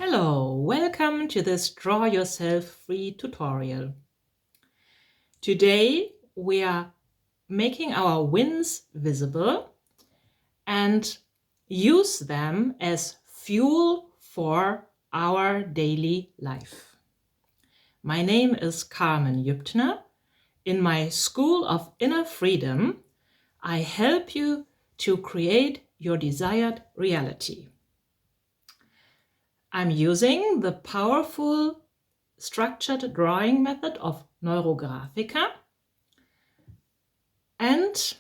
Hello, welcome to this Draw Yourself Free tutorial. Today we are making our wins visible and use them as fuel for our daily life. My name is Carmen Jübtner. In my School of Inner Freedom, I help you to create your desired reality. I'm using the powerful structured drawing method of Neurographica. And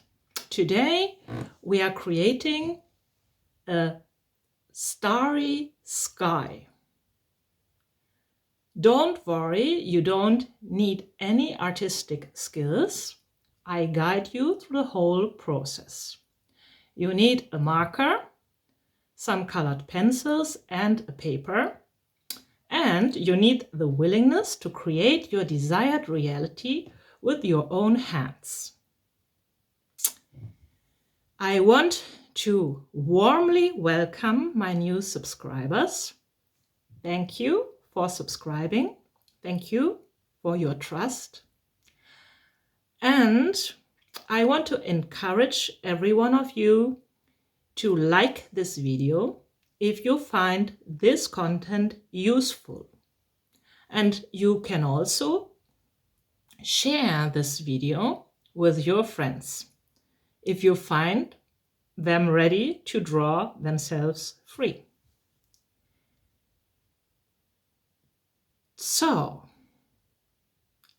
today we are creating a starry sky. Don't worry, you don't need any artistic skills. I guide you through the whole process. You need a marker, some colored pencils and a paper. And you need the willingness to create your desired reality with your own hands. I want to warmly welcome my new subscribers. Thank you for subscribing. Thank you for your trust. And I want to encourage every one of you to like this video if you find this content useful. And you can also share this video with your friends if you find them ready to draw themselves free. So,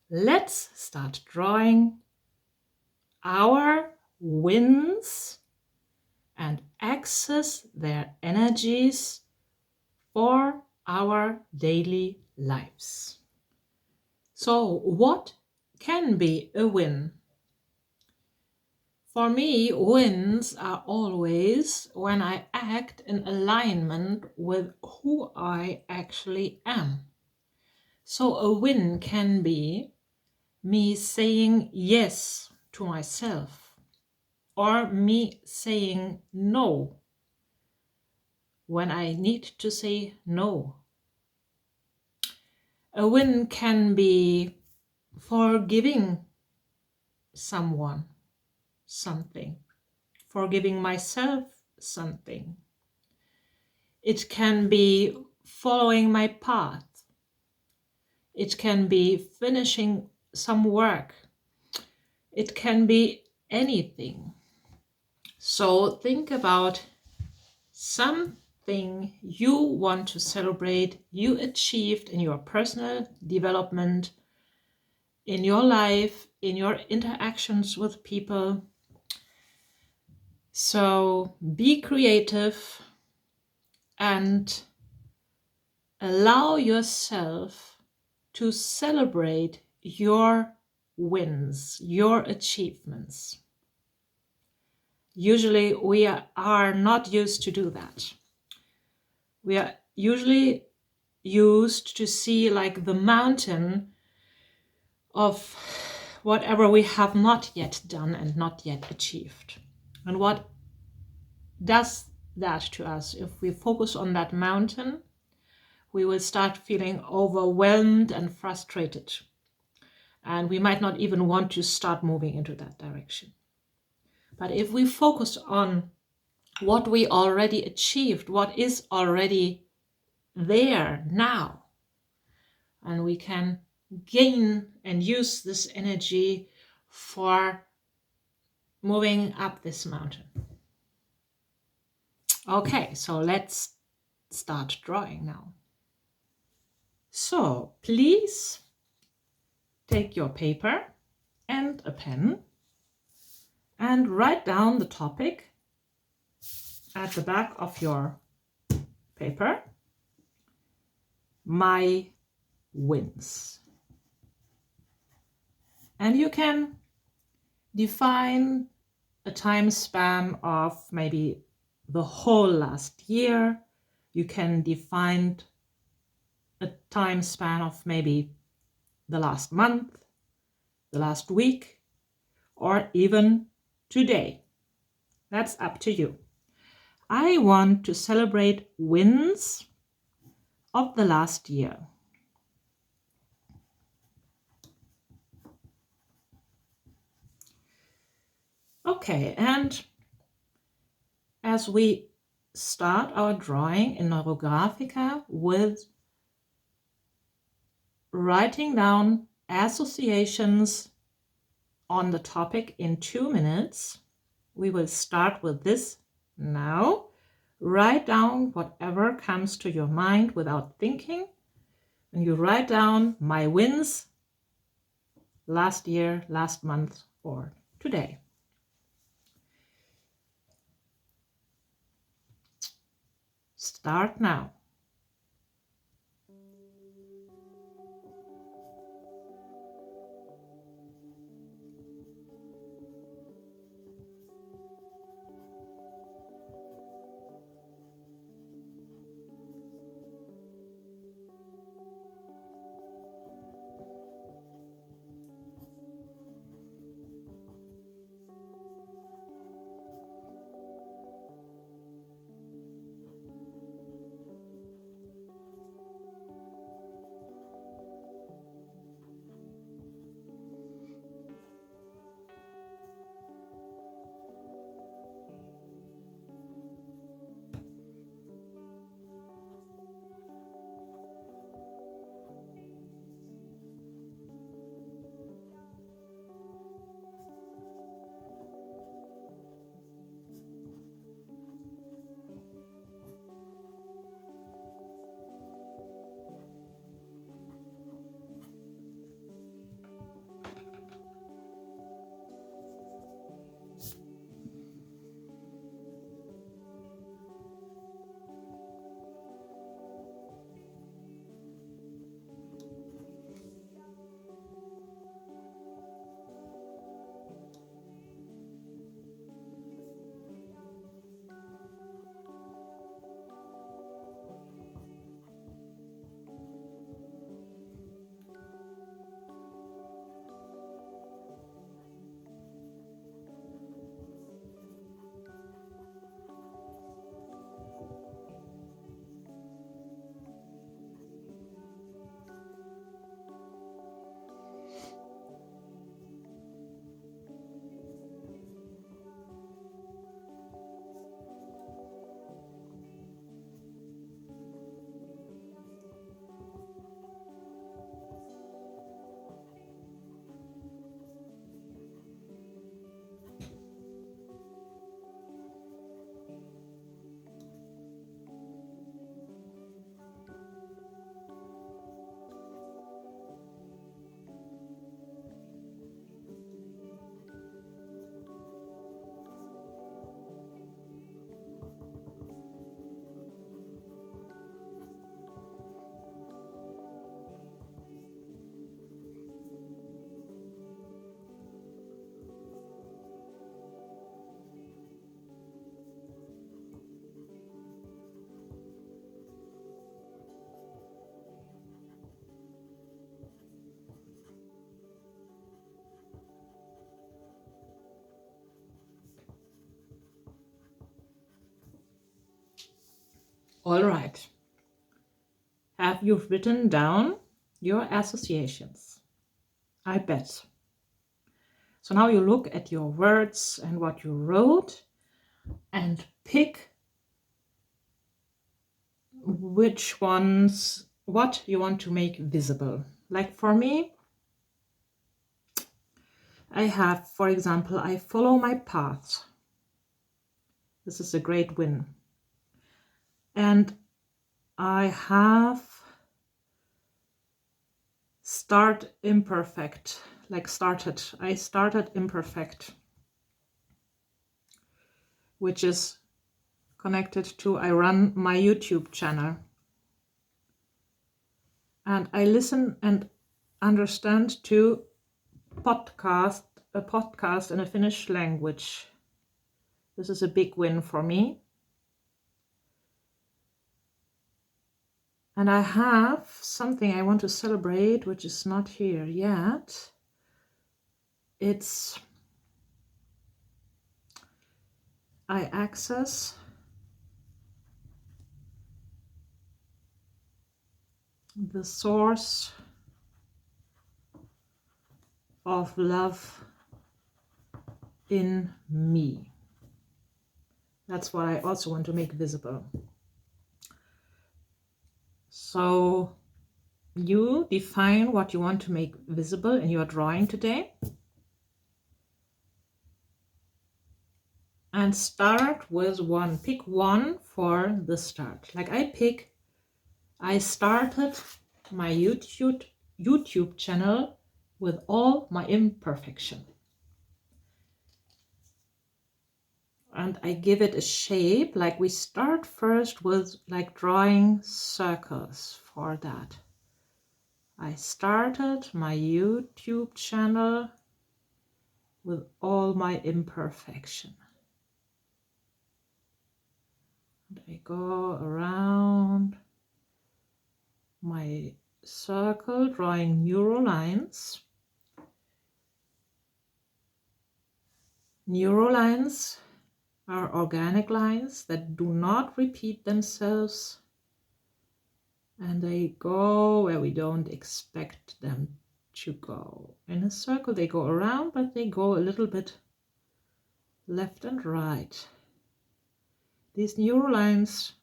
let's start drawing our wins and access their energies for our daily lives. So, what can be a win? For me, wins are always when I act in alignment with who I actually am. So a win can be me saying yes to myself, or me saying no when I need to say no. A win can be forgiving someone something, forgiving myself something. It can be following my path. It can be finishing some work. It can be anything. So think about something you want to celebrate, you achieved in your personal development, in your life, in your interactions with people. So be creative and allow yourself to celebrate your wins, your achievements. Usually we are not used to do that. We are usually used to see like the mountain of whatever we have not yet done and not yet achieved. And what does that to us? If we focus on that mountain, we will start feeling overwhelmed and frustrated. And we might not even want to start moving into that direction. But if we focus on what we already achieved, what is already there now, and we can gain and use this energy for moving up this mountain. Okay, so let's start drawing now. So please take your paper and a pen and write down the topic at the back of your paper. My wins. And you can define a time span of maybe the whole last year. You can define a time span of maybe the last month, the last week, or even today. That's up to you. I want to celebrate wins of the last year. Okay, and as we start our drawing in Neurographica with writing down associations on the topic in 2 minutes, we will start with this now. Write down whatever comes to your mind without thinking. And you write down my wins last year, last month, or today. Start now. All right. Have you written down your associations? I bet. So now you look at your words and what you wrote and pick which ones, what you want to make visible. Like for me, I have, for example, I follow my path. This is a great win. And I have start imperfect, like started. I started imperfect, which is connected to I run my YouTube channel. And I listen and understand to a podcast in a Finnish language. This is a big win for me. And I have something I want to celebrate, which is not here yet. It's I access the source of love in me. That's what I also want to make visible. So you define what you want to make visible in your drawing today. And start with one. Pick one for the start. Like I started my YouTube channel with all my imperfection. And I give it a shape. Like we start first with like drawing circles for that. I started my YouTube channel with all my imperfection. And I go around my circle, drawing neural lines. Neural lines are organic lines that do not repeat themselves, and they go where we don't expect them to go. In a circle they go around, but they go a little bit left and right. These neural lines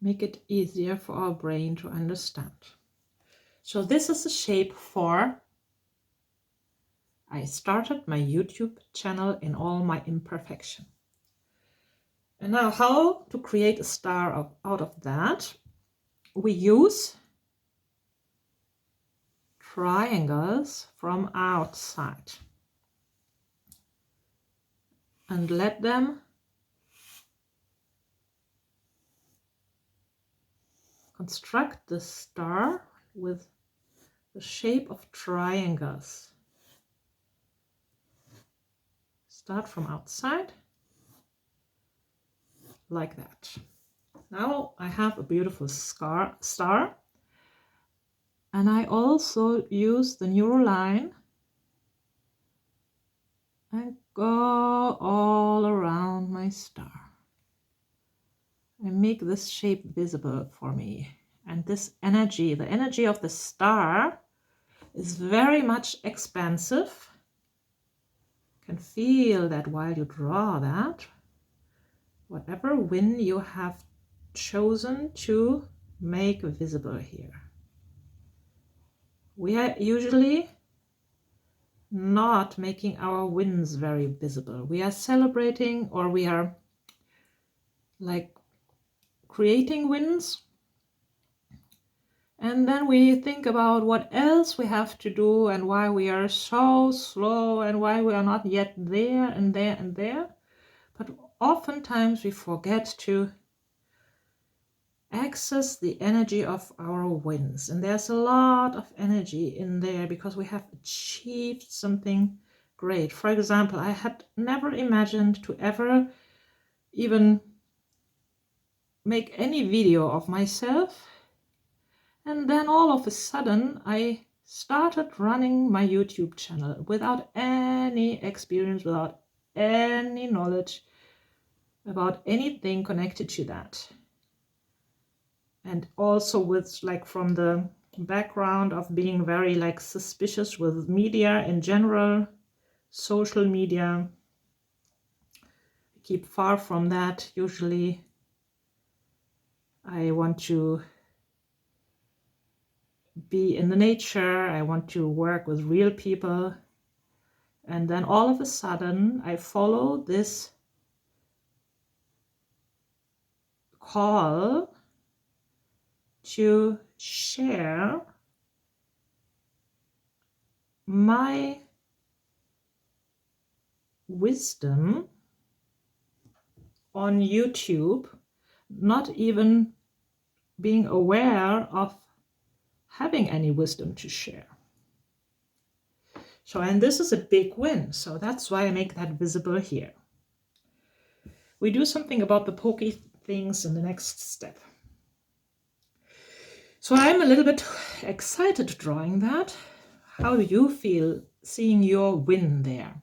make it easier for our brain to understand. So this is the shape for I started my YouTube channel in all my imperfection. And now how to create a star out of that? We use triangles from outside and let them construct the star with the shape of triangles. Start from outside like that. Now I have a beautiful star, and I also use the neural line and go all around my star and make this shape visible for me. And this energy, the energy of the star, is very much expansive. You can feel that while you draw that, whatever win you have chosen to make visible here. We are usually not making our wins very visible. We are celebrating, or we are like creating wins, and then we think about what else we have to do and why we are so slow and why we are not yet there and there and there. But oftentimes we forget to access the energy of our wins, and there's a lot of energy in there because we have achieved something great. For example, I had never imagined to ever even make any video of myself, and then all of a sudden I started running my YouTube channel without any experience, without any knowledge about anything connected to that. And also with like from the background of being very like suspicious with media in general, social media. I keep far from that usually. I want to be in the nature. I want to work with real people. And then all of a sudden I follow this call to share my wisdom on YouTube, not even being aware of having any wisdom to share. So, and this is a big win. So that's why I make that visible here. We do something about the pokey things in the next step. So I'm a little bit excited drawing that. How do you feel seeing your win there?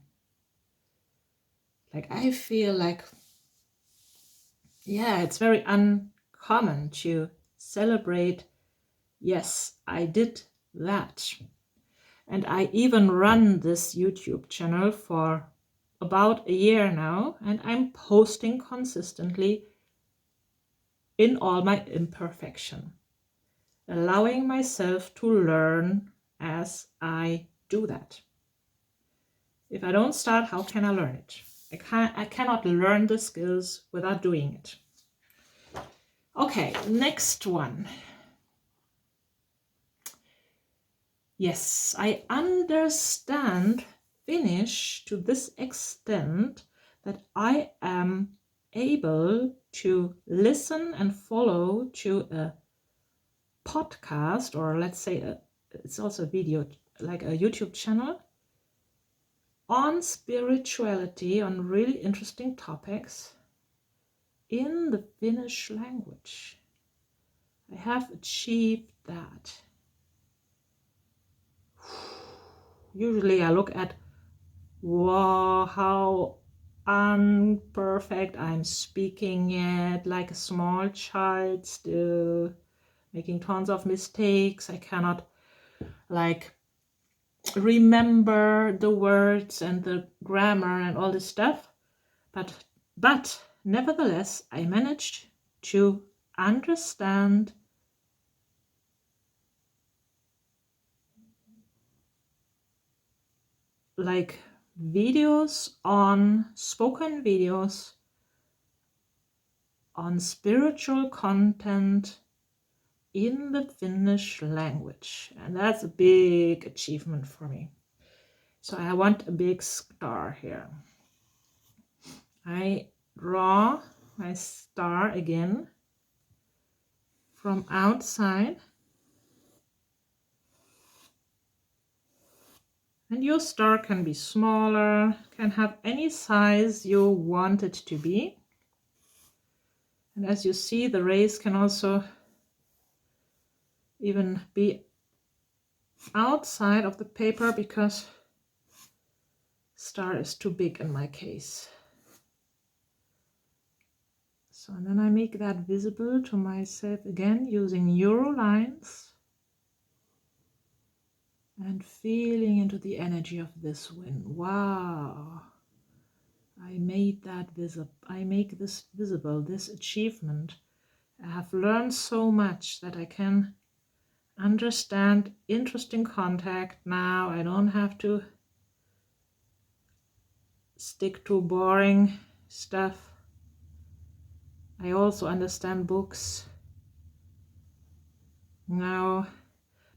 Like I feel like, yeah, it's very uncommon to celebrate, yes, I did that. And I even run this YouTube channel for about a year now, and I'm posting consistently in all my imperfection, allowing myself to learn as I do that. If I don't start, how can I learn it? I cannot learn the skills without doing it. Okay, next one. Yes, I understand Finnish to this extent that I am able to listen and follow to a podcast, or let's say it's also a video, like a YouTube channel on spirituality, on really interesting topics in the Finnish language. I have achieved that. Usually I look at, wow, how unperfect I'm speaking it, like a small child still, making tons of mistakes. I cannot like remember the words and the grammar and all this stuff. But nevertheless, I managed to understand like videos on spoken videos on spiritual content in the Finnish language, and that's a big achievement for me. So I want a big star here. I draw my star again from outside, and your star can be smaller, can have any size you want it to be. And as you see, the rays can also even be outside of the paper because star is too big in my case. So and then I make that visible to myself again using neurolines and feeling into the energy of this wind. Wow, I made that visible. I make this visible, this achievement. I have learned so much that I can understand interesting contact now. I don't have to stick to boring stuff. I also understand books now.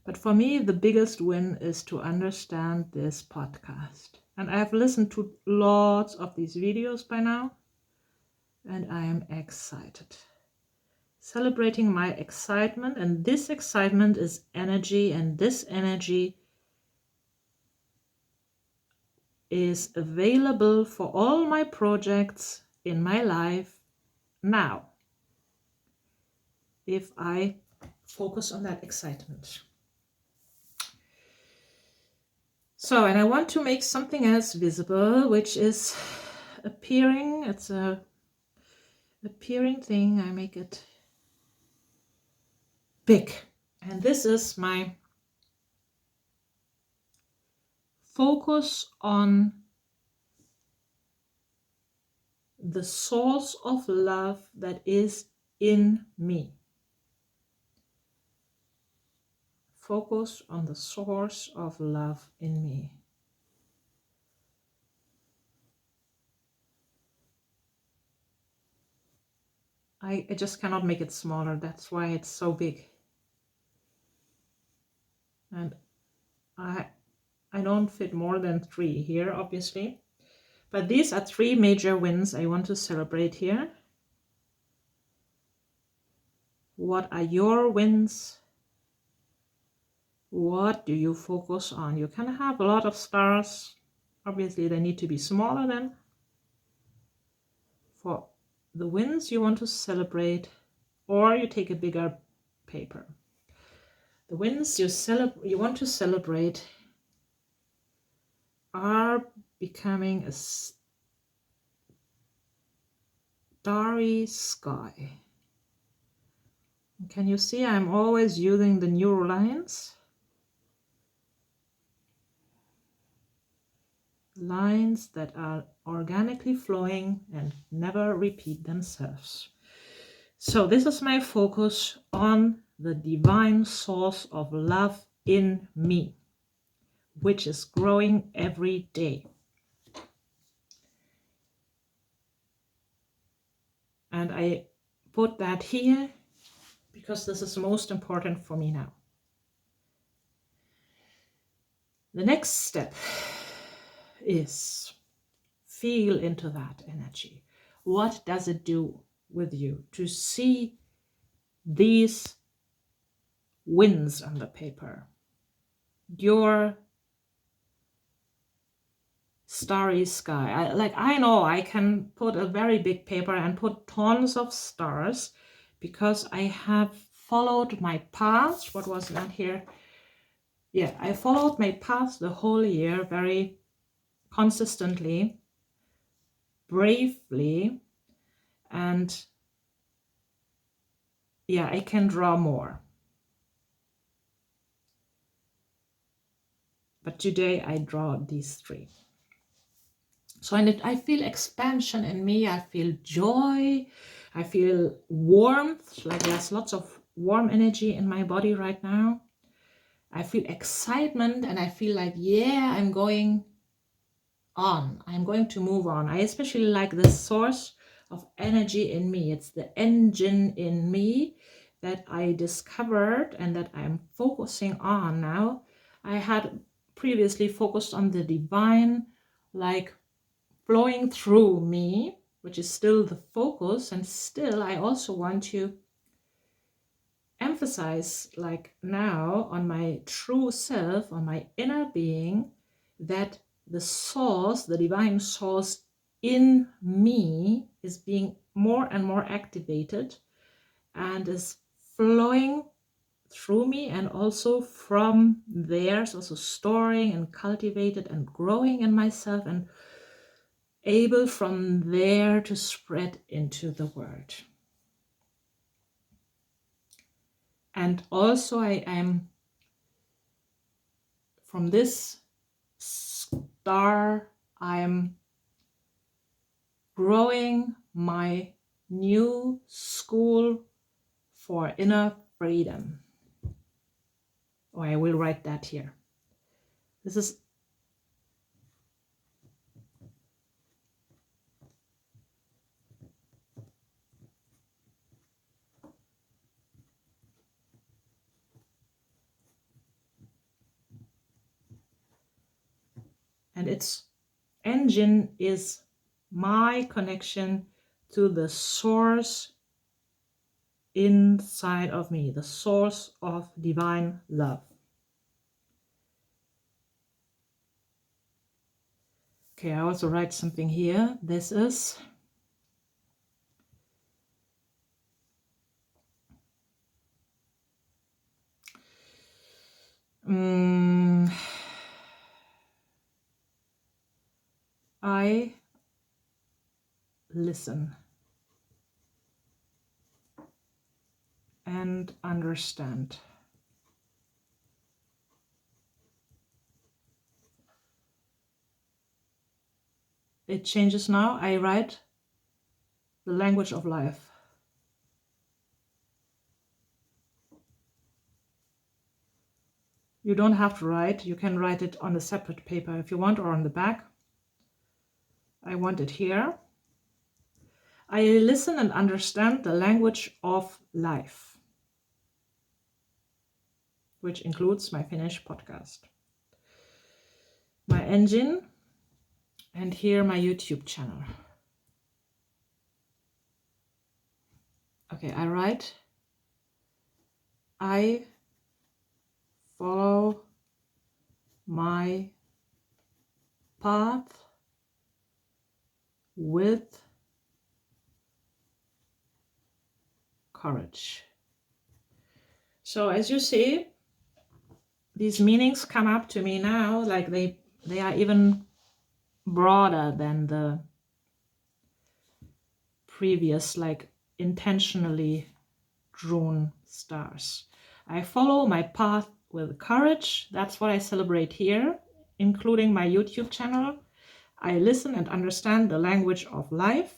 But for me, the biggest win is to understand this podcast. And I have listened to lots of these videos by now, and I am excited. Celebrating my excitement, and this excitement is energy, and this energy is available for all my projects in my life now, if I focus on that excitement. So, and I want to make something else visible, which is appearing. It's a appearing thing. I make it big. And this is my focus on the source of love that is in me. Focus on the source of love in me. I just cannot make it smaller. That's why it's so big. And I don't fit more than 3 here, obviously. But these are 3 major wins I want to celebrate here. What are your wins? What do you focus on? You can have a lot of stars. Obviously, they need to be smaller then. For the wins you want to celebrate, or you take a bigger paper. The wins you want to celebrate are becoming a starry sky. Can you see I'm always using the neural lines? Lines that are organically flowing and never repeat themselves. So this is my focus on the divine source of love in me, which is growing every day. And I put that here because this is most important for me now. The next step is feel into that energy. What does it do with you to see these winds on the paper? Your starry sky. I know I can put a very big paper and put tons of stars because I have followed my path. What was that here? Yeah, I followed my path the whole year very consistently, bravely, and yeah, I can draw more. But today I draw these three. So I feel expansion in me, I feel joy, I feel warmth, like there's lots of warm energy in my body right now. I feel excitement and I feel like, yeah, I'm going on. I'm going to move on. I especially like the source of energy in me. It's the engine in me that I discovered and that I'm focusing on now. I had previously focused on the divine, like flowing through me, which is still the focus. And still, I also want to emphasize, like now, on my true self, on my inner being, that the source, the divine source in me is being more and more activated and is flowing through me, and also from there is also storing and cultivated and growing in myself and able from there to spread into the world. And also I am from this star, I'm growing my new school for inner freedom. Oh, I will write that here. This is and its engine is my connection to the source inside of me, the source of divine love. Okay, I also write something here. This is I listen and understand. It changes now. I write the language of life. You don't have to write. You can write it on a separate paper if you want, or on the back. I want it here. I listen and understand the language of life, which includes my Finnish podcast, my engine, and here my YouTube channel. Okay, I write, I follow my path with courage. So as you see, these meanings come up to me now, like they are even broader than the previous, like intentionally June stars. I follow my path with courage. That's what I celebrate here, including my YouTube channel. I listen and understand the language of life.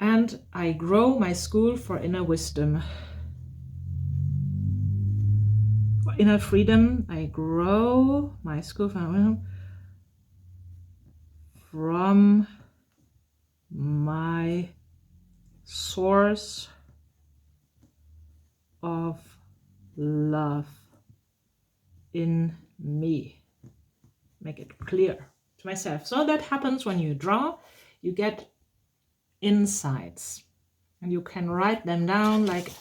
And I grow my school for inner wisdom. For inner freedom, I grow my school for wisdom from my source of love in me. Make it clear to myself. So that happens when you draw. You get insights and you can write them down. Like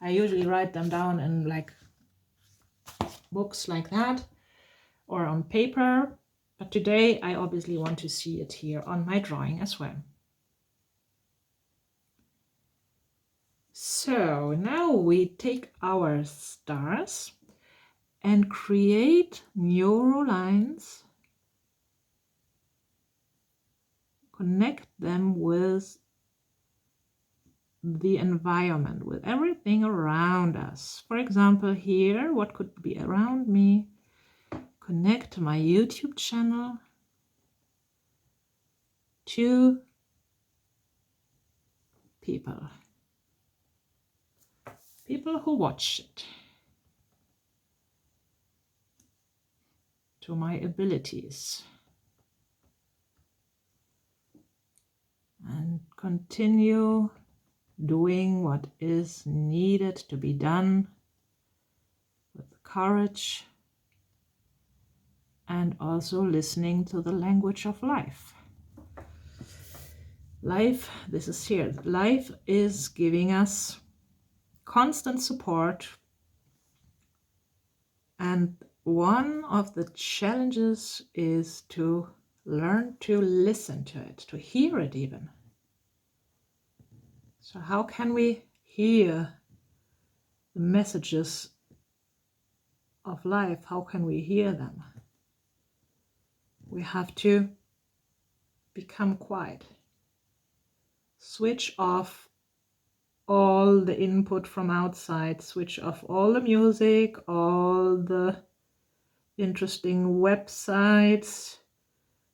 I usually write them down in like books like that or on paper. But today I obviously want to see it here on my drawing as well. So now we take our stars and create neural lines, connect them with the environment, with everything around us. For example, here, what could be around me? Connect my YouTube channel to people who watch it, to my abilities, and continue doing what is needed to be done with courage and also listening to the language of life. Life, this is here, life is giving us constant support, and one of the challenges is to learn to listen to it, to hear it even. So how can we hear the messages of life? How can we hear them? We have to become quiet. Switch off all the input from outside, switch off all the music, all the interesting websites,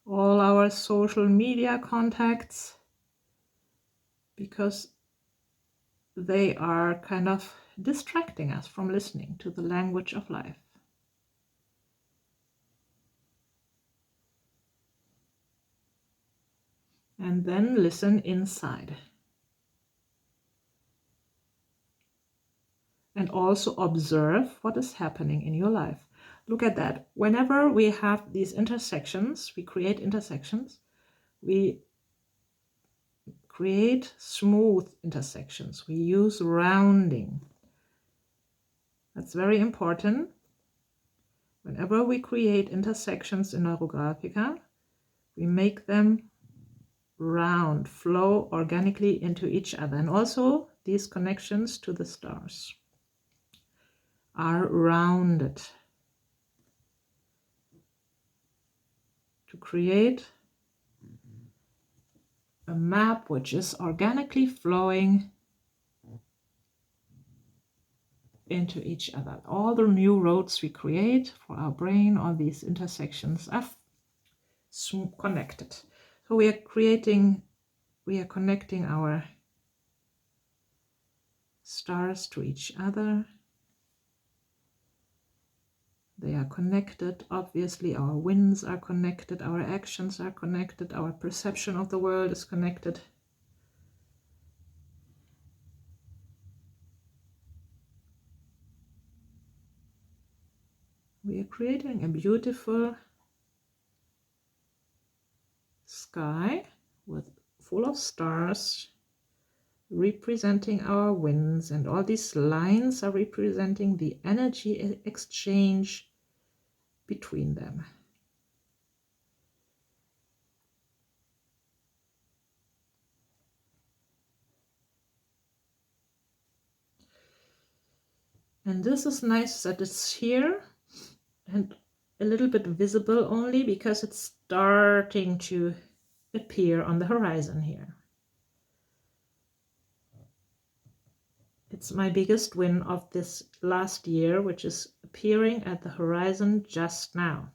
all our social media contacts, because they are kind of distracting us from listening to the language of life. And then listen inside. And also observe what is happening in your life. Look at that. Whenever we have these intersections, we create intersections, we create smooth intersections. We use rounding. That's very important. Whenever we create intersections in Neurographica, we make them round, flow organically into each other. And also these connections to the stars are rounded to create a map which is organically flowing into each other. All the new roads we create for our brain, all these intersections are connected. So we are connecting our stars to each other. They are connected. Obviously, our winds are connected, our actions are connected, our perception of the world is connected. We are creating a beautiful sky full of stars representing our winds, and all these lines are representing the energy exchange between them. And this is nice that it's here and a little bit visible only because it's starting to appear on the horizon here. It's my biggest win of this last year, which is appearing at the horizon just now.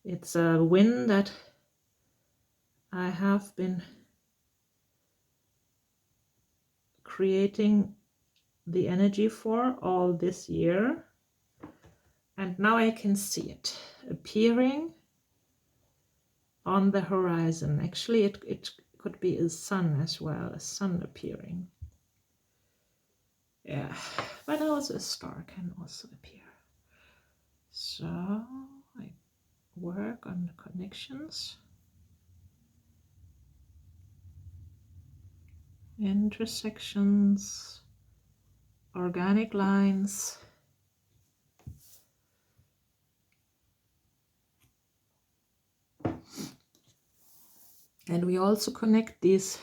It's a win that I have been creating the energy for all this year, and now I can see it appearing on the horizon. Actually, it could be a sun as well, a sun appearing. Yeah, but also a star can also appear. So I work on the connections, intersections, organic lines. And we also connect these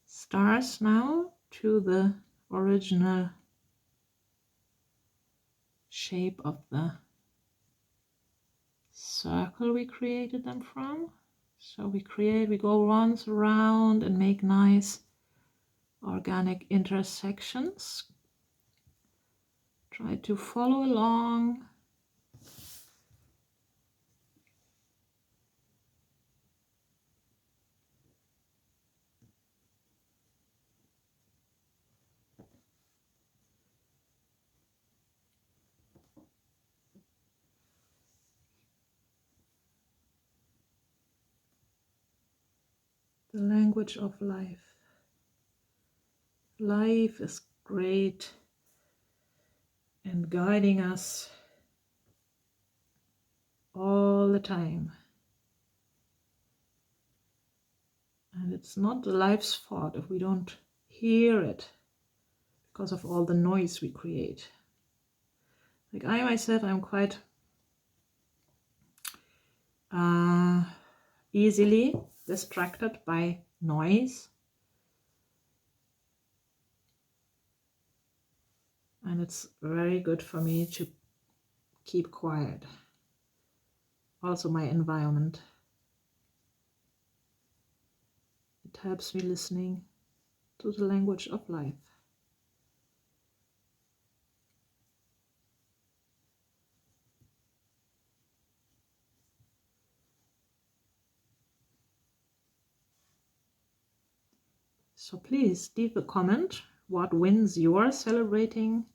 stars now to the original shape of the circle we created them from. So we go once around and make nice organic intersections. Try to follow along. The language of life. Life is great and guiding us all the time. And it's not the life's fault if we don't hear it because of all the noise we create. Like I myself, I'm quite easily distracted by noise. And it's very good for me to keep quiet. Also my environment. It helps me listening to the language of life. So please leave a comment. What wins you are celebrating?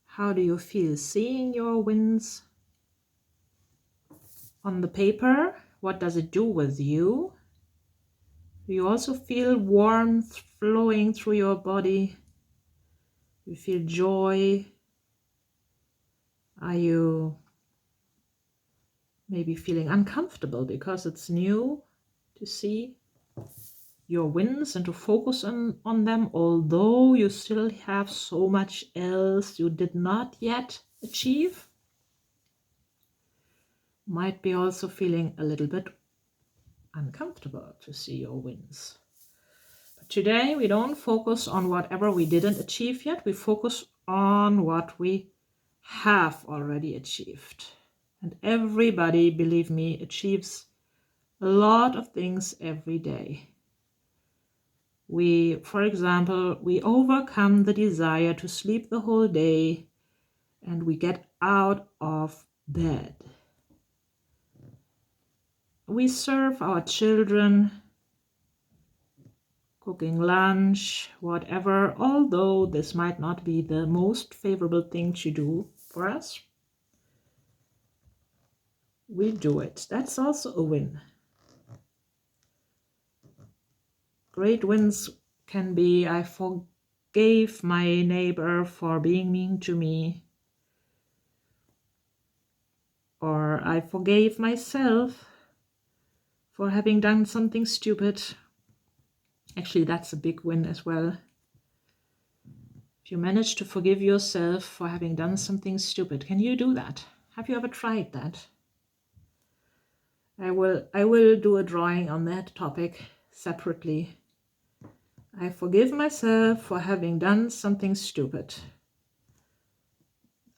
How do you feel seeing your wins on the paper? What does it do with you? Do you also feel warmth flowing through your body? Do you feel joy? Are you maybe feeling uncomfortable because it's new to see your wins and to focus on them, although you still have so much else you did not yet achieve? Might be also feeling a little bit uncomfortable to see your wins. But today we don't focus on whatever we didn't achieve yet. We focus on what we have already achieved. And everybody, believe me, achieves a lot of things every day. For example, we overcome the desire to sleep the whole day and we get out of bed. We serve our children, cooking lunch, whatever, although this might not be the most favorable thing to do for us. We do it. That's also a win. Great wins can be, I forgave my neighbor for being mean to me, or I forgave myself for having done something stupid. Actually, that's a big win as well. If you manage to forgive yourself for having done something stupid, can you do that? Have you ever tried that? I will do a drawing on that topic separately. I forgive myself for having done something stupid.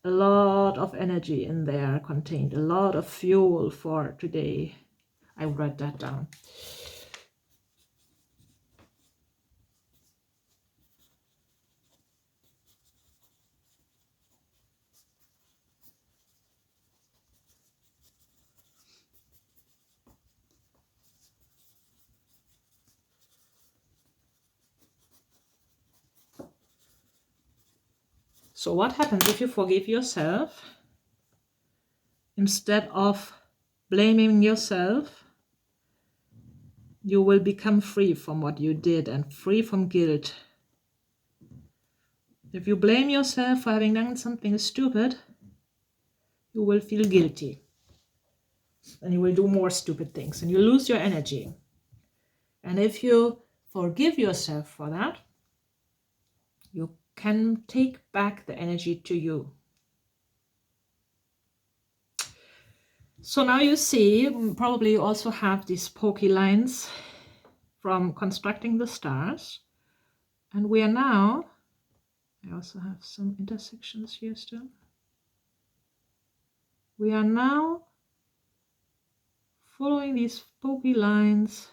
A lot of energy in there contained, a lot of fuel for today. I write that down. So what happens if you forgive yourself? Instead of blaming yourself, you will become free from what you did and free from guilt. If you blame yourself for having done something stupid, you will feel guilty. And you will do more stupid things and you lose your energy. And if you forgive yourself for that, you can take back the energy to you. So now you see, probably you also have these pokey lines from constructing the stars. And we are now, I also have some intersections here still. We are now following these pokey lines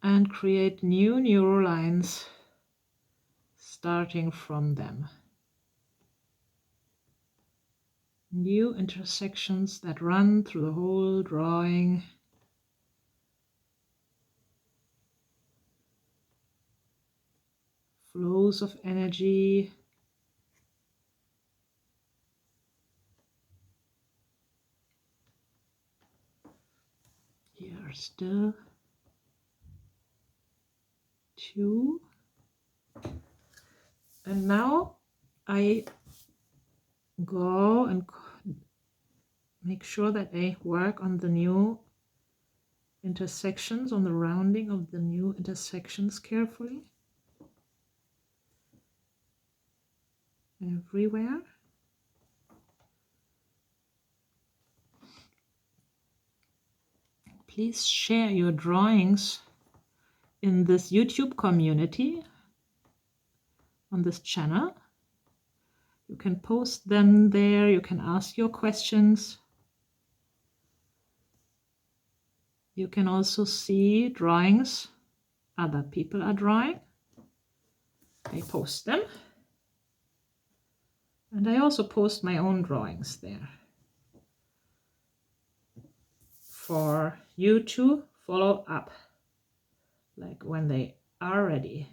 and create new neural lines starting from them. New intersections that run through the whole drawing. Flows of energy. Here are still 2. And now I go and make sure that I work on the new intersections, on the rounding of the new intersections carefully. Everywhere. Please share your drawings in this YouTube community, on this channel. You can post them there, you can ask your questions. You can also see drawings other people are drawing. I post them. And I also post my own drawings there for you to follow up, like when they are ready.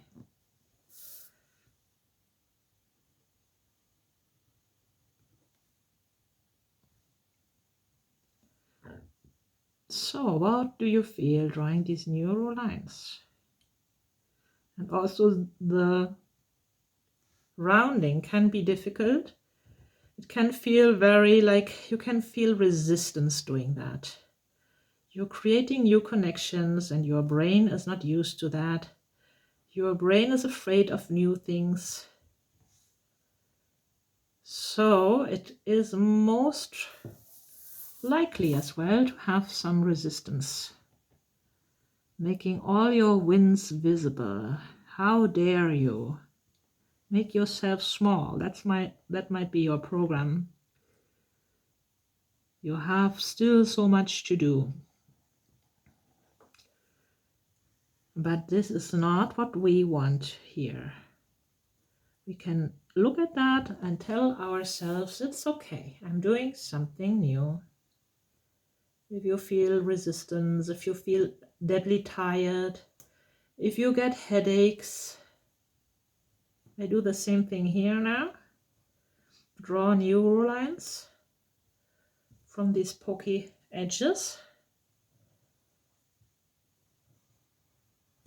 So what do you feel drawing these neural lines? And also the rounding can be difficult. It can feel very like you can feel resistance doing that. You're creating new connections and your brain is not used to that. Your brain is afraid of new things. So it is most likely as well to have some resistance. Making all your wins visible. How dare you? Make yourself small. That might be your program. You have still so much to do. But this is not what we want here. We can look at that and tell ourselves it's okay. I'm doing something new. If you feel resistance, if you feel deadly tired, if you get headaches, I do the same thing here now. Draw neural lines from these pokey edges.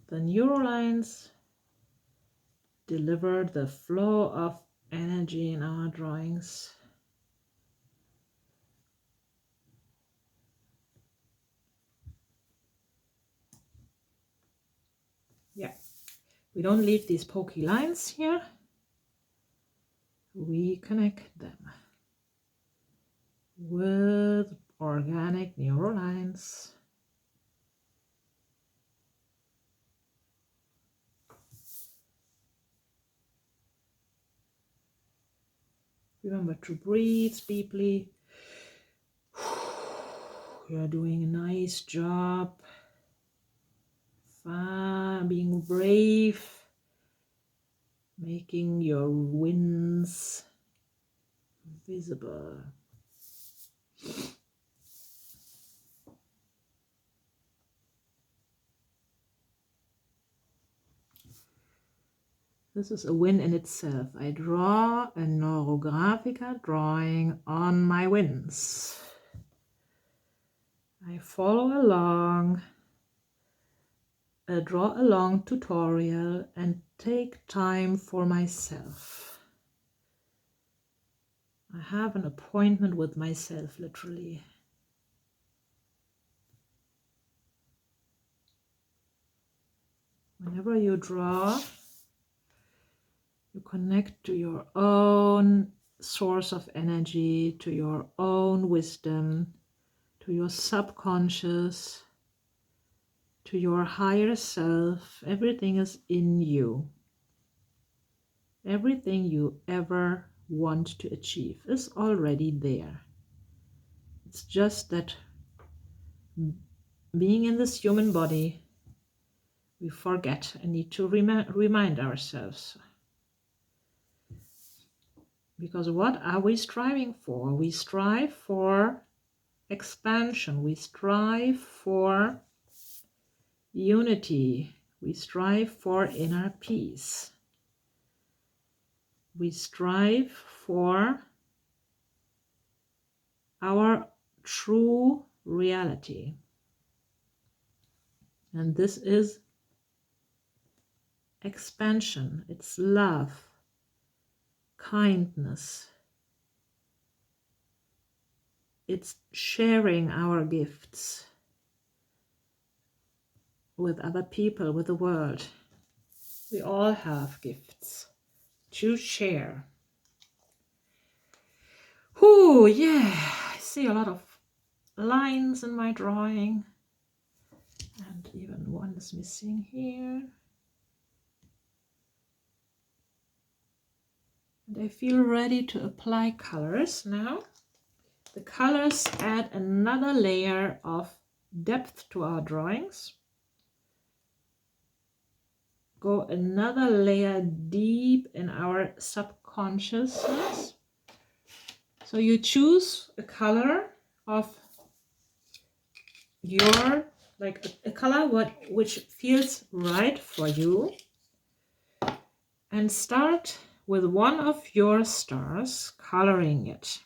The neural lines deliver the flow of energy in our drawings. Yeah, we don't leave these pokey lines here. We connect them with organic neural lines. Remember to breathe deeply. You're doing a nice job. Being brave. Making your wins visible. This is a win in itself. I draw a Neurographica drawing on my wins. I follow along, draw along tutorial and take time for myself. I have an appointment with myself, literally. Whenever you draw, you connect to your own source of energy, to your own wisdom, to your subconscious, to your higher self. Everything is in you. Everything you ever want to achieve is already there. It's just that being in this human body, we forget and need to remind ourselves. Because what are we striving for? We strive for expansion. We strive for unity. We strive for inner peace. We strive for our true reality. And this is expansion. It's love, kindness. It's sharing our gifts with other people, with the world. We all have gifts to share. Oh, yeah, I see a lot of lines in my drawing. And even one is missing here. And I feel ready to apply colors now. The colors add another layer of depth to our drawings. Go another layer deep in our subconsciousness. So you choose a color of your, like a color which feels right for you, and start with one of your stars, coloring it.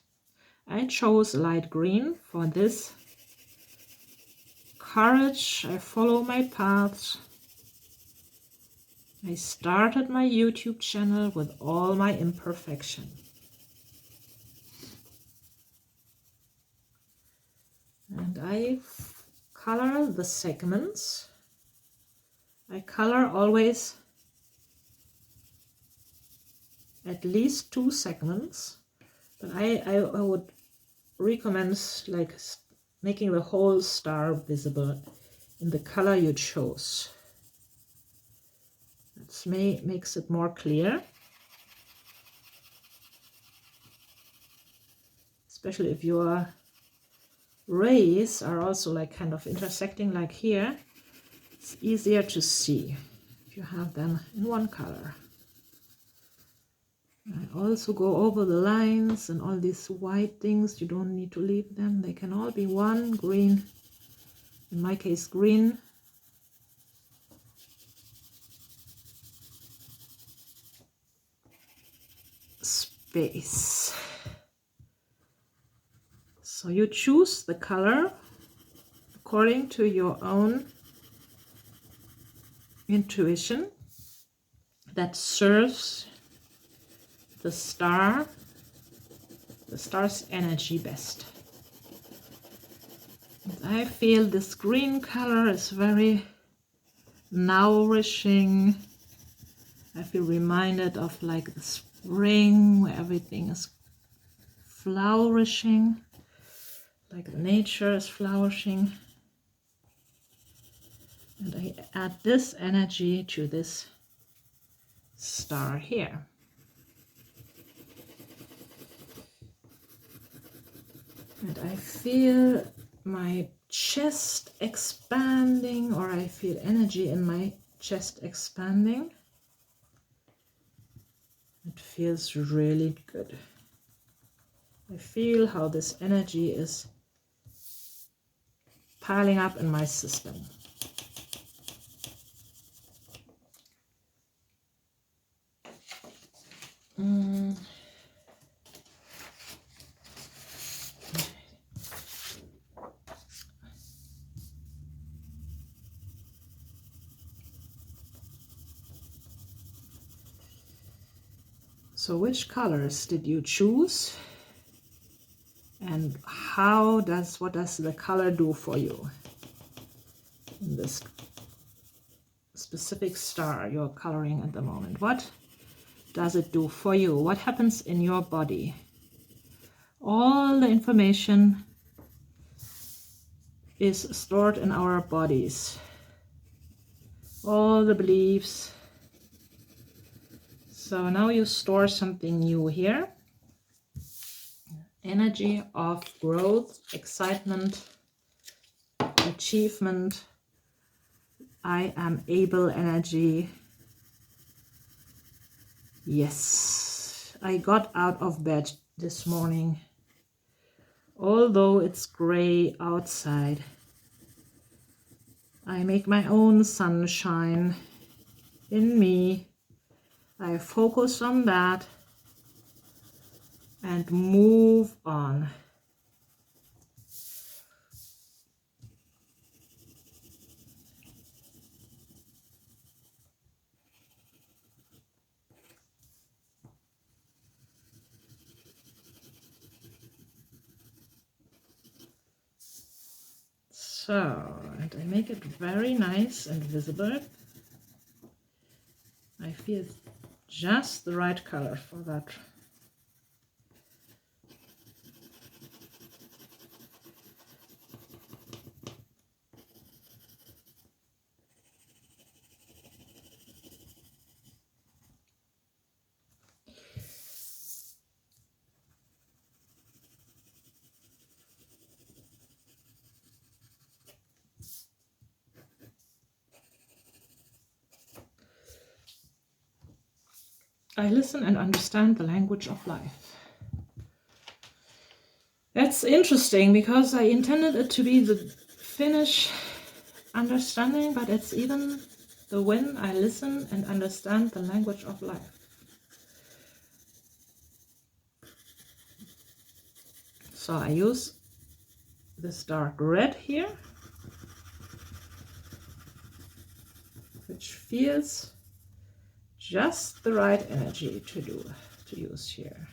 I chose light green for this. Courage, I follow my paths. I started my YouTube channel with all my imperfection. And I color the segments. I color always at least 2 segments, but I would recommend like making the whole star visible in the color you chose. That makes it more clear, especially if your rays are also like kind of intersecting like here. It's easier to see if you have them in one color. I also go over the lines and all these white things. You don't need to leave them. They can all be one green, in my case green. Space. So you choose the color according to your own intuition that serves the star's energy best. And I feel this green color is very nourishing. I feel reminded of like the spring where everything is flourishing, like nature is flourishing. And I add this energy to this star here. And I feel my chest expanding, or I feel energy in my chest expanding. It feels really good. I feel how this energy is piling up in my system. Mm. So which colors did you choose? And what does the color do for you? In this specific star you're coloring at the moment. What does it do for you? What happens in your body? All the information is stored in our bodies. All the beliefs. So now you store something new here. Energy of growth, excitement, achievement. I am able energy. Yes, I got out of bed this morning. Although it's gray outside, I make my own sunshine in me. I focus on that and move on. So, and I make it very nice and visible. I feel just the right color for that. I listen and understand the language of life. That's interesting because I intended it to be the Finnish understanding, but it's even the when I listen and understand the language of life. So I use this dark red here, which feels just the right energy to use here.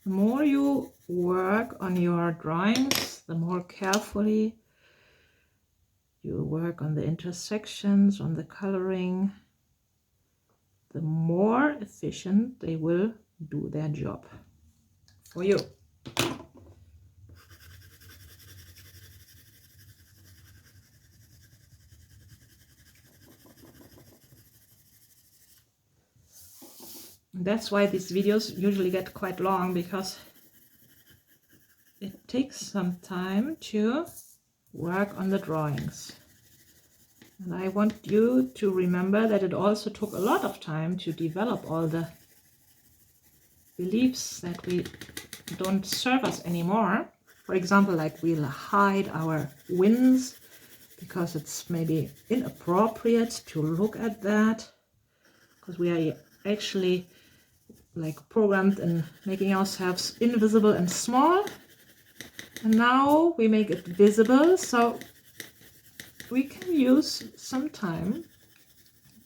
The more you work on your drawings, the more carefully you work on the intersections, on the coloring, the more efficient they will do their job for you. That's why these videos usually get quite long, because it takes some time to work on the drawings. And I want you to remember that it also took a lot of time to develop all the beliefs that we don't serve us anymore. For example, like we'll hide our wins because it's maybe inappropriate to look at that, because we are actually like programmed in making ourselves invisible and small. And now we make it visible, so we can use some time,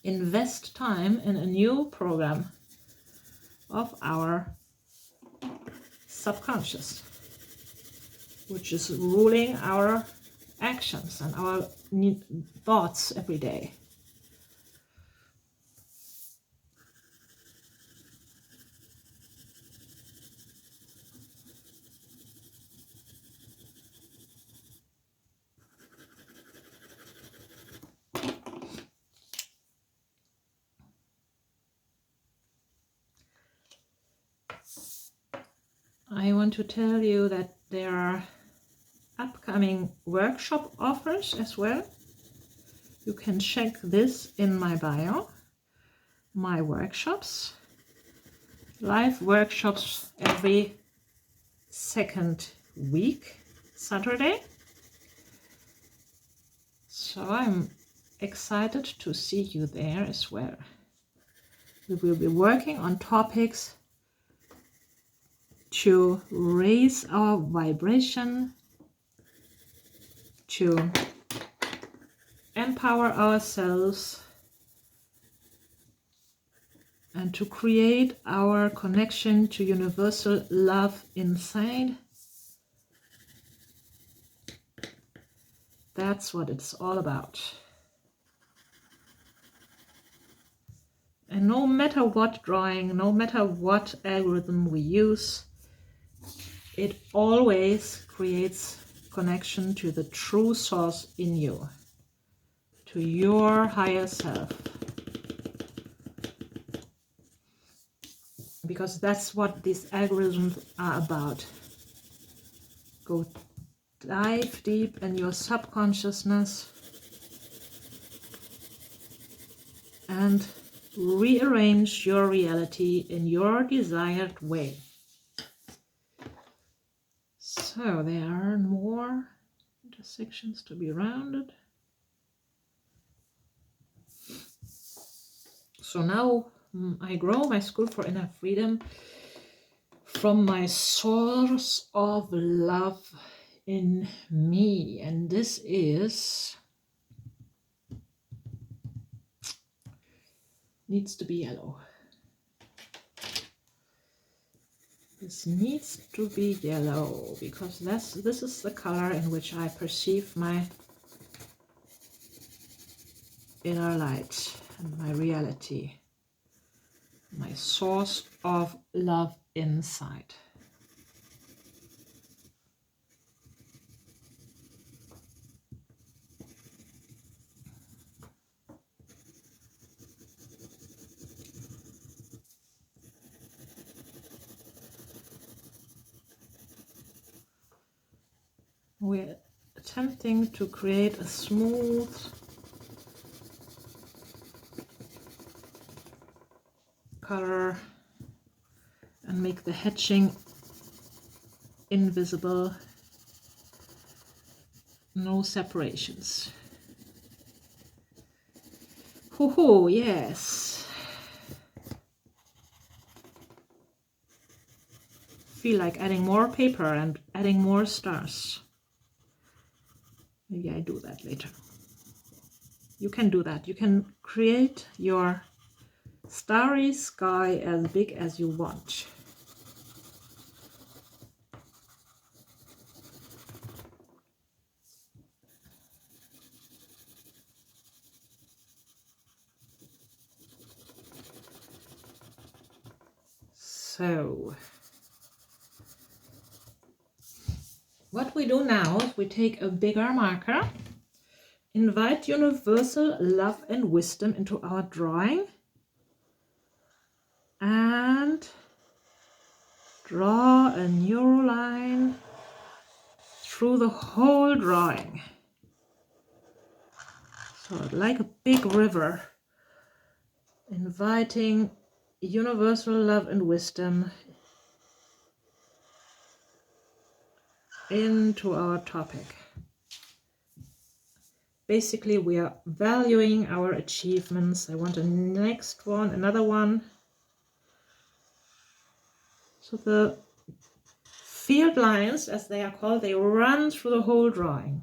invest time in a new program of our subconscious, which is ruling our actions and our thoughts every day. I want to tell you that there are upcoming workshop offers as well. You can check this in my bio. My workshops, live workshops every second week. Saturday. So I'm excited to see you there as well. We will be working on topics to raise our vibration, to empower ourselves, and to create our connection to universal love inside. That's what it's all about. And no matter what drawing, no matter what algorithm we use, it always creates connection to the true source in you, to your higher self. Because that's what these algorithms are about. Go dive deep in your subconsciousness and rearrange your reality in your desired way. So there are more intersections to be rounded. So now I grow my school for inner freedom from my source of love in me, and this needs to be yellow. This needs to be yellow because this is the color in which I perceive my inner light and my reality, my source of love inside. We're attempting to create a smooth color and make the hatching invisible, no separations. Hoo-hoo, yes. Feel like adding more paper and adding more stars. Maybe I do that later. You can do that. You can create your starry sky as big as you want. So what we do now is we take a bigger marker, invite universal love and wisdom into our drawing, and draw a neuroline through the whole drawing. So like a big river, inviting universal love and wisdom into our topic. Basically, we are valuing our achievements. I want a next one, another one. So the field lines, as they are called, they run through the whole drawing.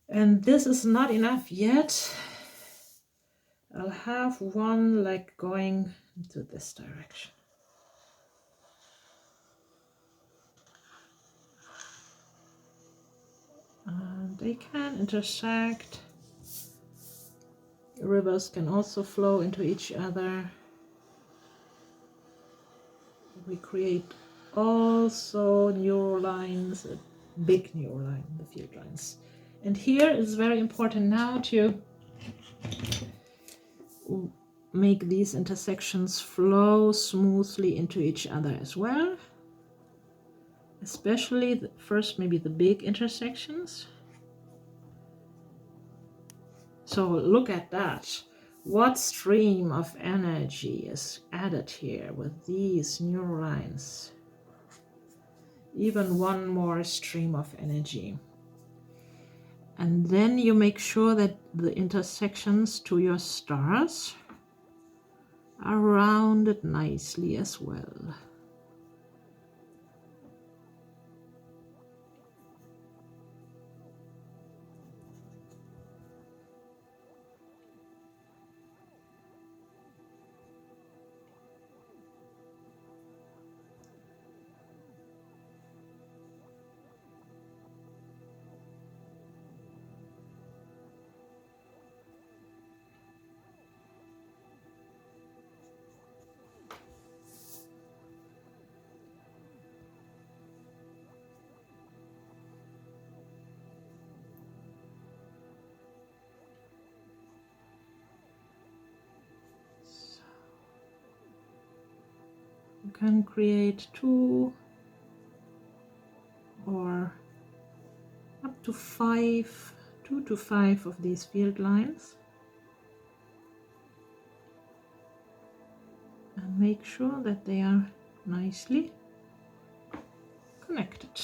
And this is not enough yet. I'll have one like going into this direction. And they can intersect. Rivers can also flow into each other. We create also neurolines, a big neuroline, the field lines. And here it's very important now to make these intersections flow smoothly into each other as well. Especially first maybe the big intersections. So look at that. What stream of energy is added here with these neurolines? even one more stream of energy. And then you make sure that the intersections to your stars are rounded nicely as well. You can create 2 or up to 5, 2 to 5 of these field lines, and make sure that they are nicely connected.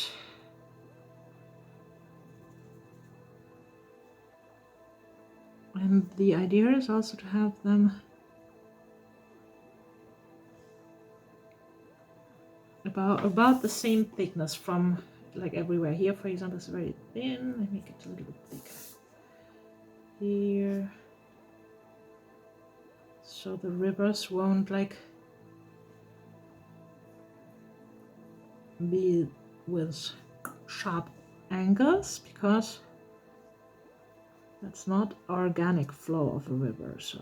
And the idea is also to have them about the same thickness from like everywhere. Here, for example, it's very thin. I make it a little bit thicker here, so the rivers won't like be with sharp angles, because that's not organic flow of a river. So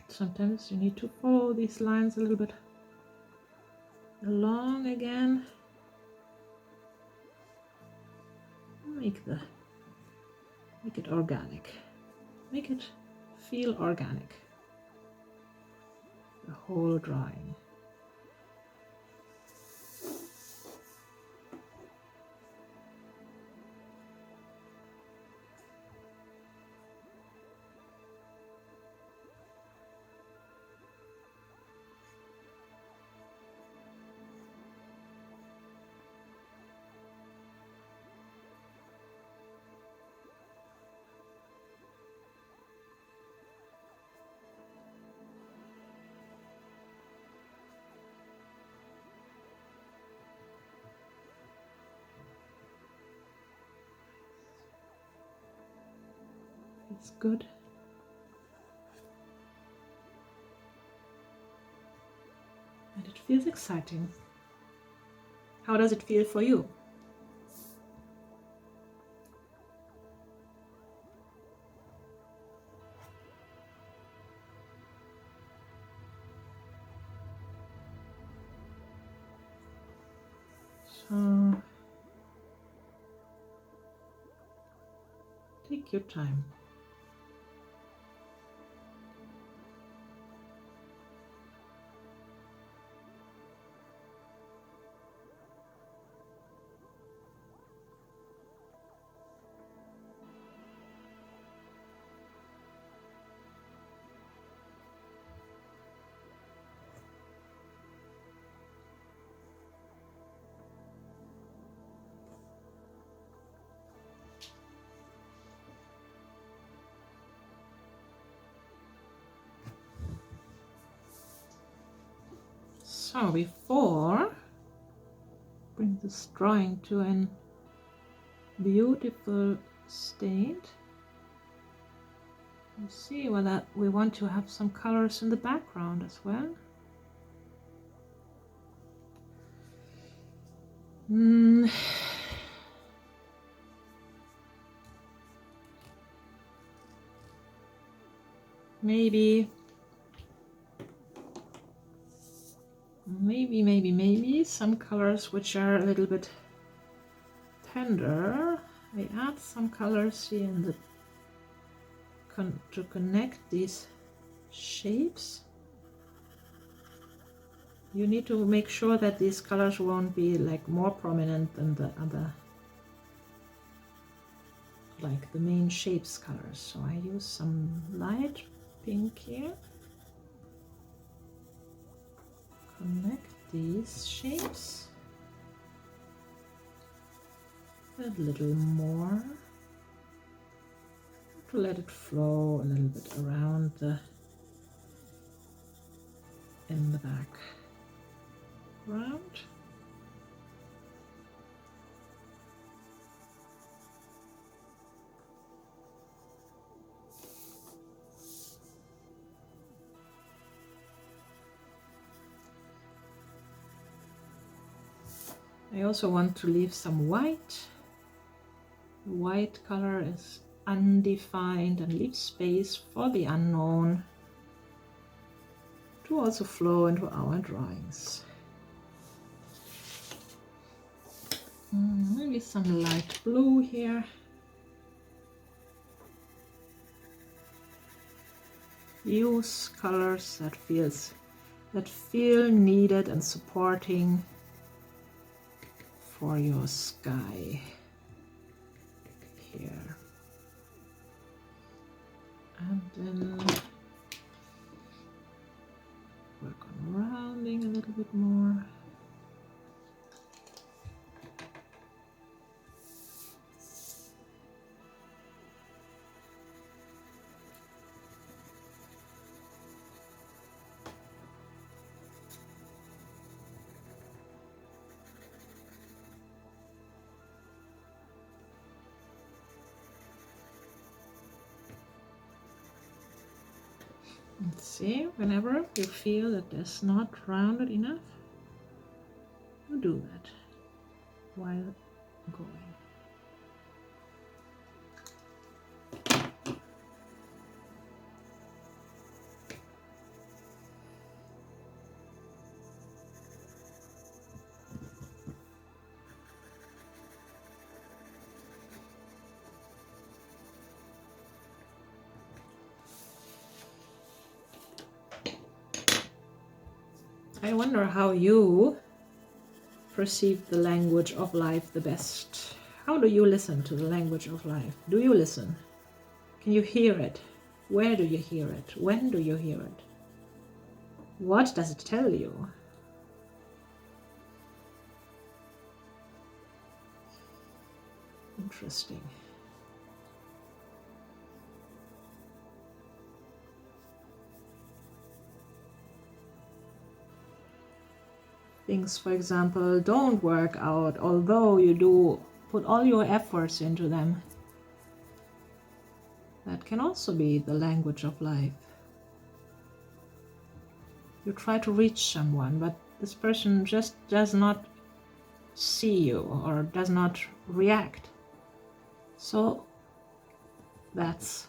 sometimes you need to follow these lines a little bit along again. Make it organic. Make it feel organic. The whole drawing. It's good. And it feels exciting. How does it feel for you? So take your time. So before bring this drawing to a beautiful state, you see whether we want to have some colors in the background as well. Maybe some colors which are a little bit tender. I add some colors here in the to connect these shapes. You need to make sure that these colors won't be like more prominent than the other, like the main shapes colors. So I use some light pink here. Connect these shapes a little more to let it flow a little bit around the in the background. I also want to leave some white. The white color is undefined and leaves space for the unknown to also flow into our drawings. Maybe some light blue here. Use colors that feel needed and supporting for your sky here. And then work on rounding a little bit more. Let's see, whenever you feel that it's not rounded enough, you do that while going. I wonder how you perceive the language of life the best. How do you listen to the language of life? Do you listen? Can you hear it? Where do you hear it? When do you hear it? What does it tell you? Interesting. Things, for example, don't work out, although you do put all your efforts into them. That can also be the language of life. You try to reach someone, but this person just does not see you or does not react. So that's,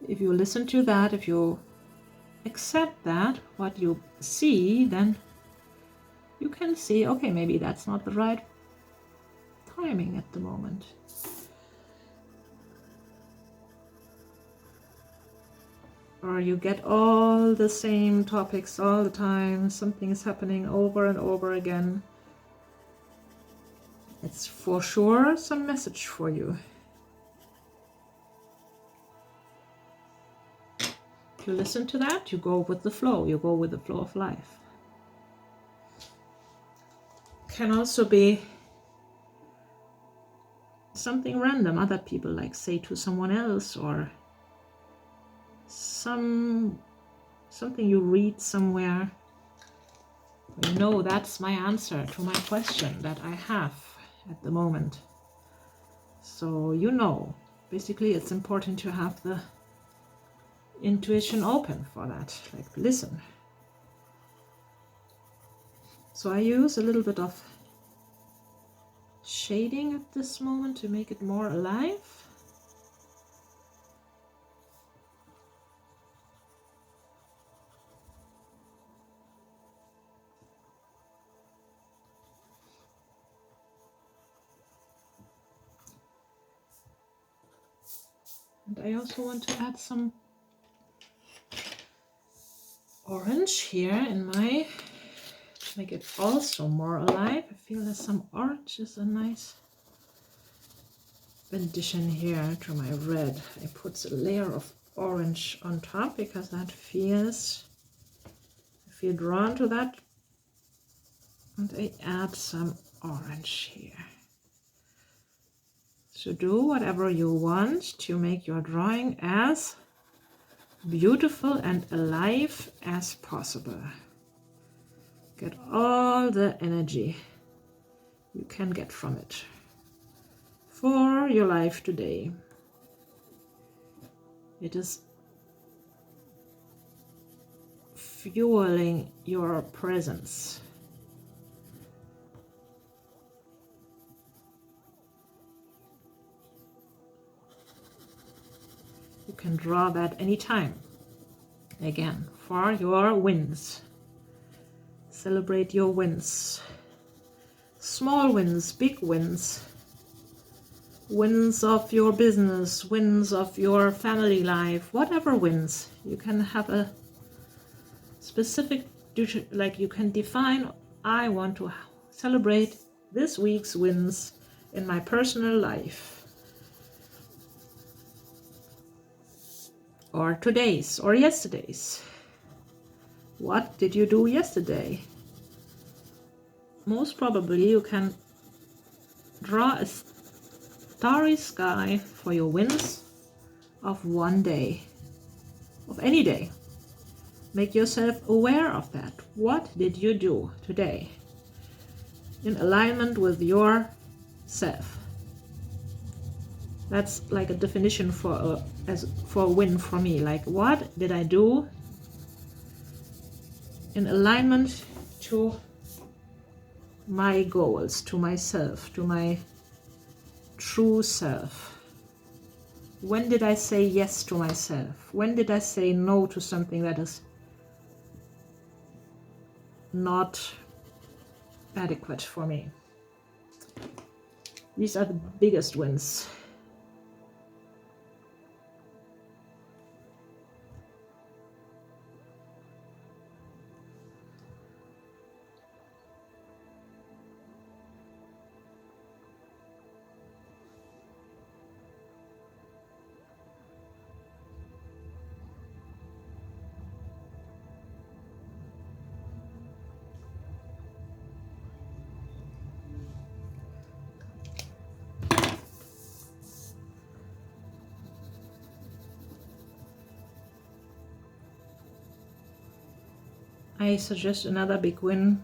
if you listen to that, if you accept that, what you see, then you can see, okay, maybe that's not the right timing at the moment. Or you get all the same topics all the time, something is happening over and over again. It's for sure some message for you. If you listen to that, you go with the flow, you go with the flow of life. Can also be something random other people like say to someone else, or something you read somewhere. You know, that's my answer to my question that I have at the moment. So you know, basically it's important to have the intuition open for that, like listen. So I use a little bit of shading at this moment to make it more alive. And I also want to add some orange here in my, to make it also more alive. I feel that some orange is a nice addition here to my red. I put a layer of orange on top because that feels, I feel drawn to that, and I add some orange here. So do whatever you want to make your drawing as beautiful and alive as possible. Get all the energy you can get from it for your life today. It is fueling your presence. You can draw that anytime. Again, for your wins. Celebrate your wins. Small wins, big wins. Wins of your business, wins of your family life, whatever wins. You can have a specific, like you can define, I want to celebrate this week's wins in my personal life. Or today's or yesterday's. What did you do yesterday? Most probably you can draw a starry sky for your wins of one day, of any day. Make yourself aware of that. What did you do today in alignment with yourself? That's like a definition for a win for me. Like, what did I do in alignment to my goals, to myself, to my true self? When did I say yes to myself? When did I say no to something that is not adequate for me? These are the biggest wins. I suggest another big win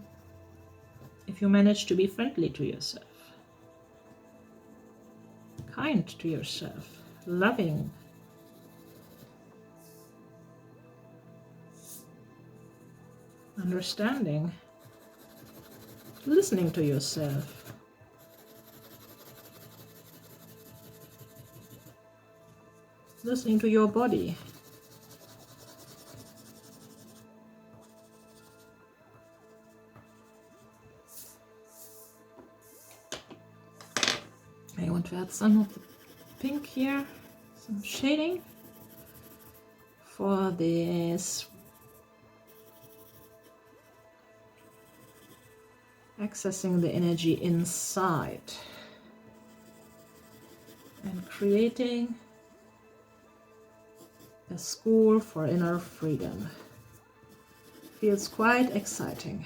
if you manage to be friendly to yourself, kind to yourself, loving, understanding, listening to yourself. Listening to your body. I want to add some of the pink here, some shading for this accessing the energy inside and creating a school for inner freedom. Feels quite exciting.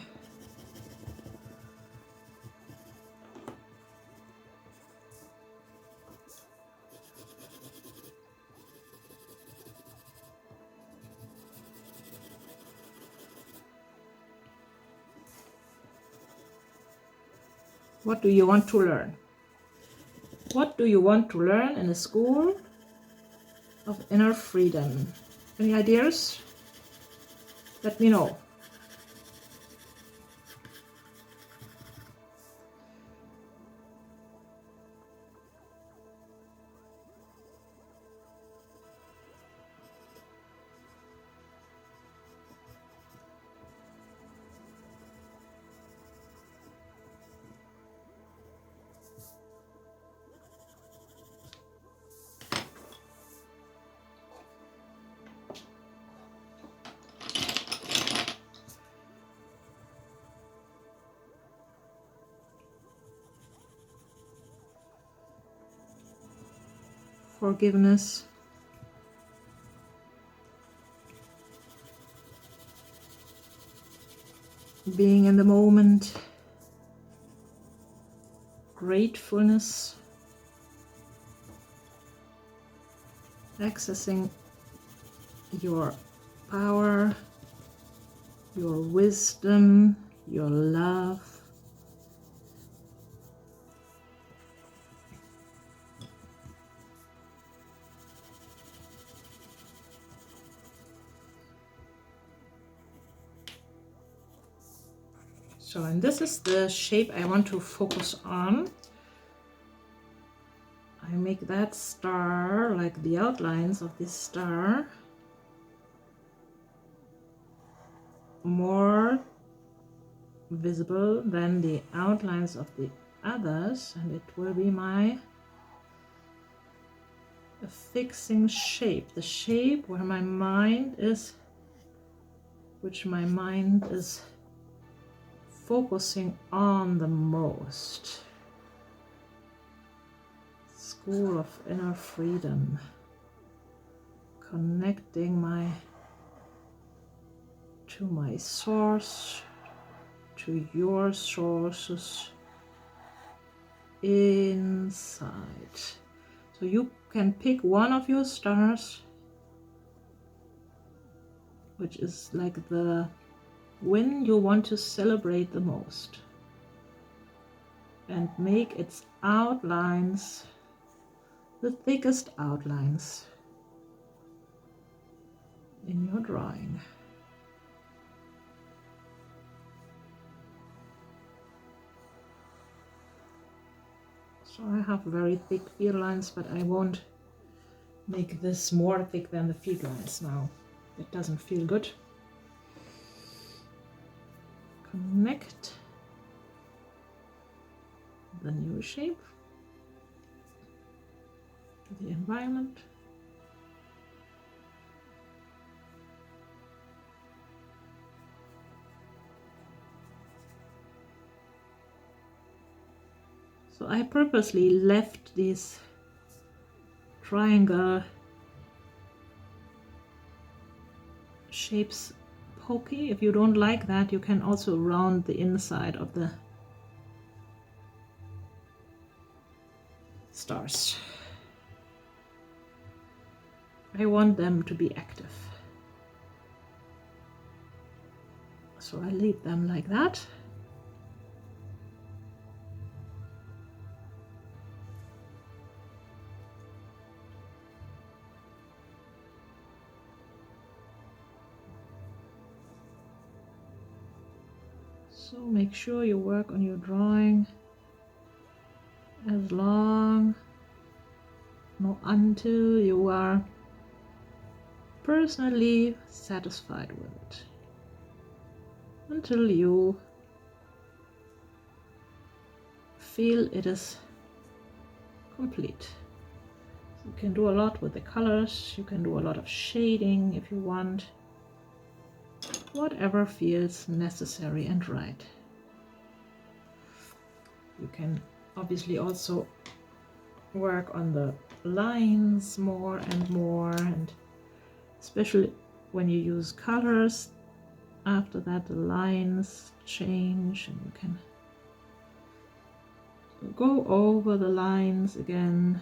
What do you want to learn? What do you want to learn in a school of inner freedom? Any ideas? Let me know. forgiveness, being in the moment, gratefulness, accessing your power, your wisdom, your love. So, and this is the shape I want to focus on. I make that star, like the outlines of this star, more visible than the outlines of the others, and it will be my fixing shape, the shape where my mind is, which my mind is focusing on the most. School of inner freedom, connecting to my source, to your sources inside. So you can pick one of your stars, which is like the win you want to celebrate the most, and make its outlines the thickest outlines in your drawing. So I have very thick field lines, but I won't make this more thick than the field lines now. It doesn't feel good. Connect the new shape to the environment. So I purposely left these triangle shapes pokey. If you don't like that, you can also round the inside of the stars. I want them to be active, so I leave them like that. So make sure you work on your drawing as long, no, until you are personally satisfied with it, until you feel it is complete. You can do a lot with the colors, you can do a lot of shading if you want, whatever feels necessary and right. You can obviously also work on the lines more and more, and especially when you use colors, after that the lines change and you can go over the lines again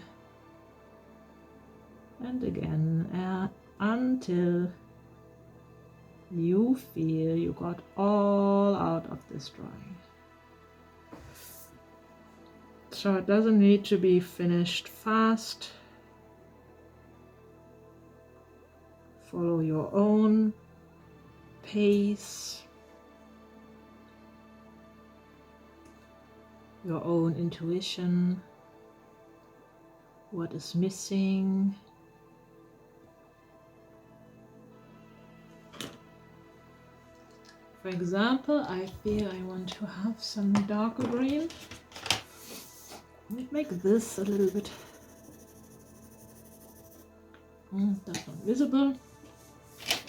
and again until you feel you got all out of this drawing. So it doesn't need to be finished fast. Follow your own pace, your own intuition, what is missing. For example, I feel I want to have some darker green. Let me make this a little bit, that's not visible.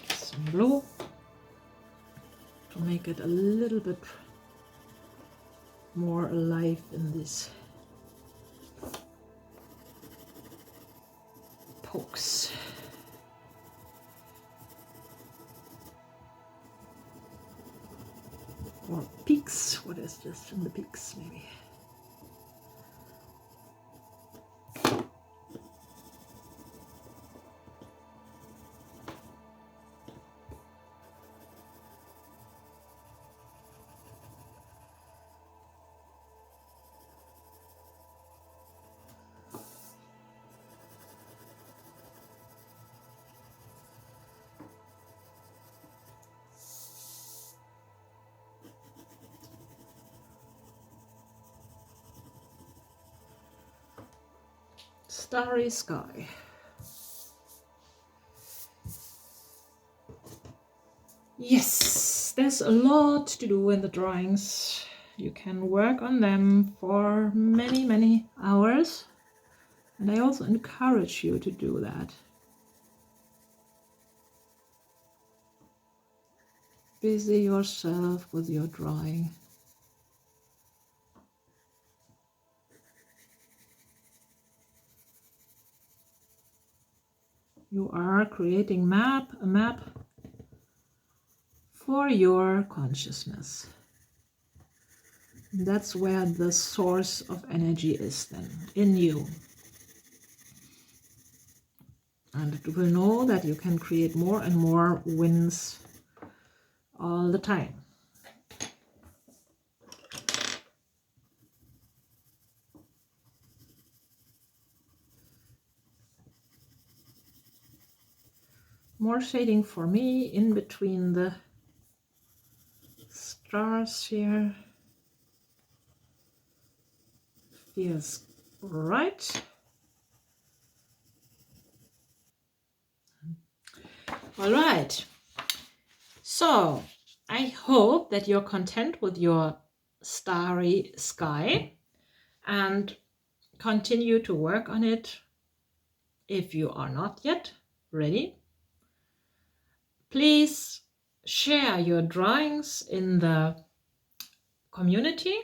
Some blue to make it a little bit more alive in this. hooks. Or peaks. What is this in the peaks, maybe? Starry Sky. Yes, there's a lot to do in the drawings. You can work on them for many, many hours. And I also encourage you to do that. Busy yourself with your drawing. You are creating a map for your consciousness. That's where the source of energy is then, in you. And it will know that you can create more and more wins all the time. More shading for me in between the stars here. Feels right. All right. So I hope that you're content with your starry sky and continue to work on it. If you are not yet ready, please share your drawings in the community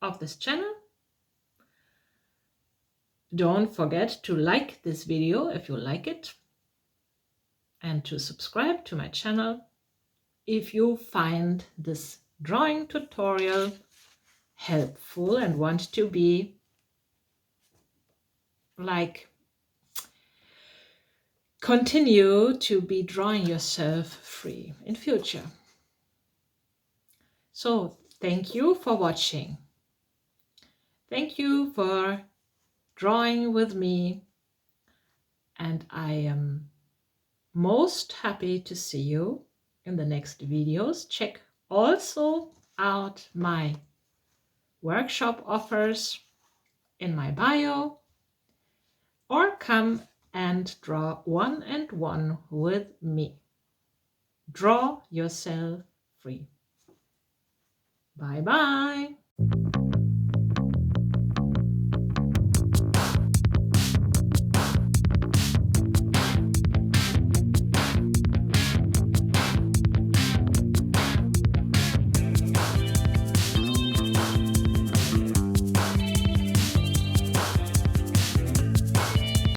of this channel. Don't forget to like this video if you like it, and to subscribe to my channel if you find this drawing tutorial helpful and want to be continue to be drawing yourself free in future. So thank you for watching. Thank you for drawing with me, and I am most happy to see you in the next videos. Check also out my workshop offers in my bio, or come and draw one-on-one with me. Draw yourself free. Bye bye.